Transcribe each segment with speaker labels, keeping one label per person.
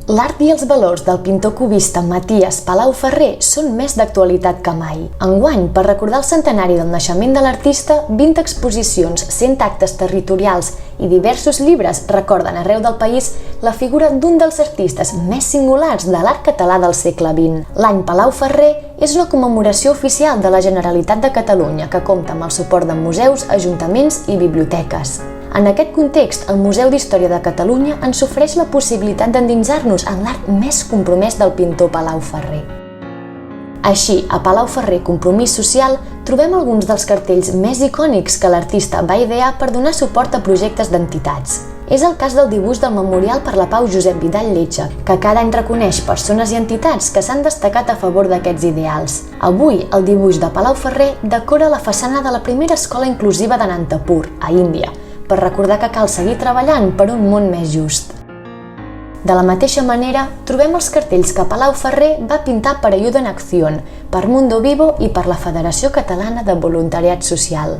Speaker 1: L'art i els valors del pintor cubista Maties Palau Ferrer són més d'actualitat que mai. Enguany, per recordar el centenari del naixement de l'artista, 20 exposicions, 100 actes territorials i diversos llibres recorden arreu del país la figura d'un dels artistes més singulars de l'art català del segle XX. L'any Palau Ferrer és una commemoració oficial de la Generalitat de Catalunya que compta amb el suport de museus, ajuntaments i biblioteques. En aquest context, el Museu d'Història de Catalunya ens ofereix la possibilitat d'endinsar-nos en l'art més compromès del pintor Palau Ferrer. Així, a Palau Ferrer Compromís Social trobem alguns dels cartells més icònics que l'artista va idear per donar suport a projectes d'entitats. És el cas del dibuix del Memorial per la Pau Josep Vidal Lletja, que cada any reconeix persones i entitats que s'han destacat a favor d'aquests ideals. Avui, el dibuix de Palau Ferrer decora la façana de la primera escola inclusiva de Nantapur, a Índia, per recordar que cal seguir treballant per un món més just. De la mateixa manera, trobem els cartells que Palau Ferrer va pintar per Ayuda en Acción, per Mundo Vivo i per la Federació Catalana de Voluntariat Social.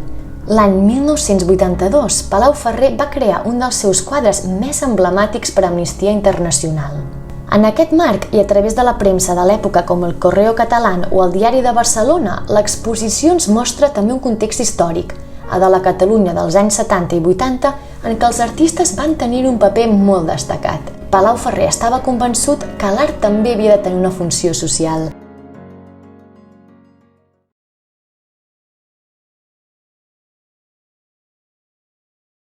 Speaker 1: L'any 1982, Palau Ferrer va crear un dels seus quadres més emblemàtics per Amnistia Internacional. En aquest marc, i a través de la premsa de l'època com el Correo Catalán o el Diari de Barcelona, l'exposició ens mostra també un context històric, a de la Catalunya dels anys 70 i 80, en què els artistes van tenir un paper molt destacat. Palau Ferrer estava convençut que l'art també havia de tenir una funció social.